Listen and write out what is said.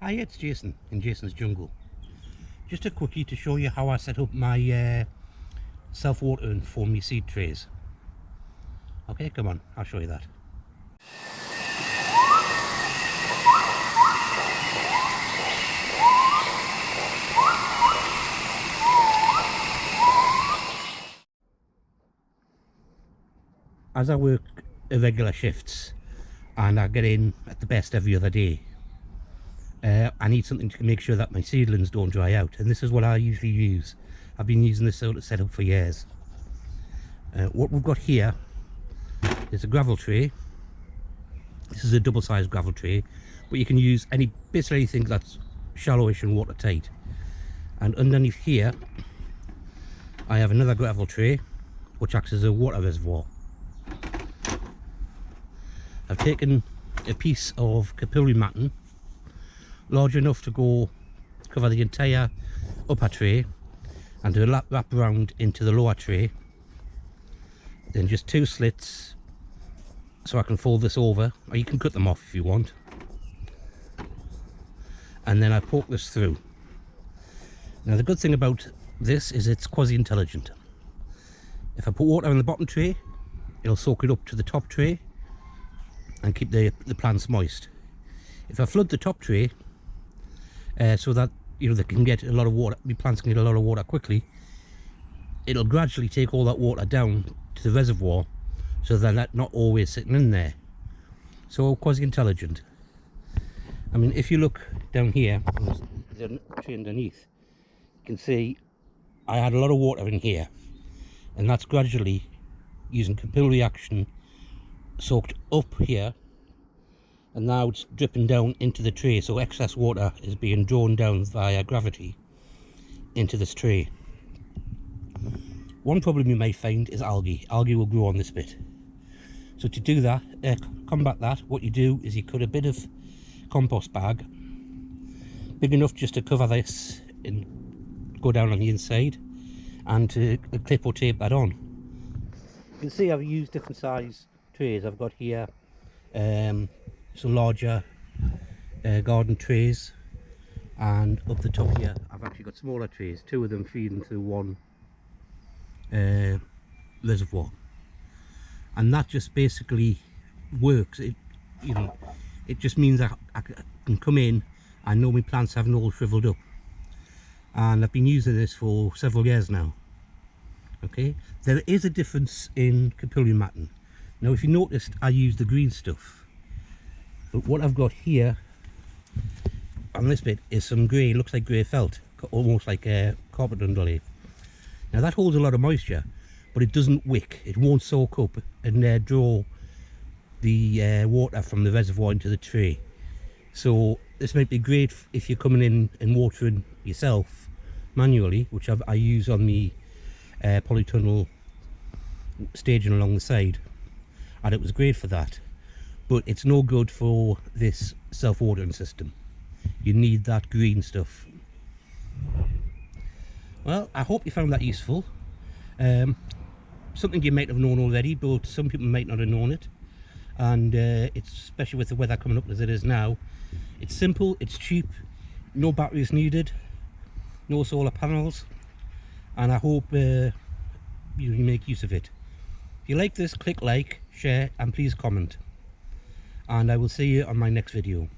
Hi, it's Jason in Jason's Jungle. Just a quickie to show you how I set up my self-watering for my seed trays. Okay, come on, I'll show you that. As I work irregular shifts and I get in at the best every other day, I need something to make sure that my seedlings don't dry out, and this is what I usually use. I've been using this sort of setup for years. What we've got here is a gravel tray. This is a double-sized gravel tray, but you can use basically anything that's shallowish and watertight. And underneath here I have another gravel tray which acts as a water reservoir. I've taken a piece of capillary matting large enough to cover the entire upper tray and to wrap around into the lower tray. Then just two slits so I can fold this over, or you can cut them off if you want. And then I poke this through. Now the good thing about this is it's quasi-intelligent. If I put water in the bottom tray, it'll soak it up to the top tray and keep the plants moist. If I flood the top tray so that they can get a lot of water, the plants can get a lot of water quickly, it'll gradually take all that water down to the reservoir, so that that's not always sitting in there. So quasi-intelligent. I mean, if you look down here, the tree underneath, you can see I had a lot of water in here, and that's gradually, using capillary action, soaked up here, and now it's dripping down into the tray, so excess water is being drawn down via gravity into this tray. One problem you may find is algae. Algae will grow on this bit. So to do that, combat that, what you do is you cut a bit of compost bag, big enough just to cover this and go down on the inside, and to clip or tape that on. You can see I've used different size trays. I've got here some larger garden trays, and up the top here I've actually got smaller trays, two of them feeding through one reservoir, and that just basically works. It just means I can come in and know my plants haven't all shriveled up, and I've been using this for several years now. Okay, there is a difference in capillary matting. Now if you noticed, I use the green stuff, but what I've got here on this bit is some grey, looks like grey felt, almost like a carpet underlay. Now that holds a lot of moisture, but it doesn't wick. It won't soak up and draw the water from the reservoir into the tray. So this might be great if you're coming in and watering yourself manually, which I use on the Polytunnel staging along the side, and it was great for that. But it's no good for this self-watering system. You need that green stuff. Well, I hope you found that useful. Something you might have known already, but some people might not have known it. And it's, especially with the weather coming up as it is now, it's simple, it's cheap, no batteries needed, no solar panels, and I hope you make use of it. If you like this, click like, share, and please comment. And I will see you on my next video.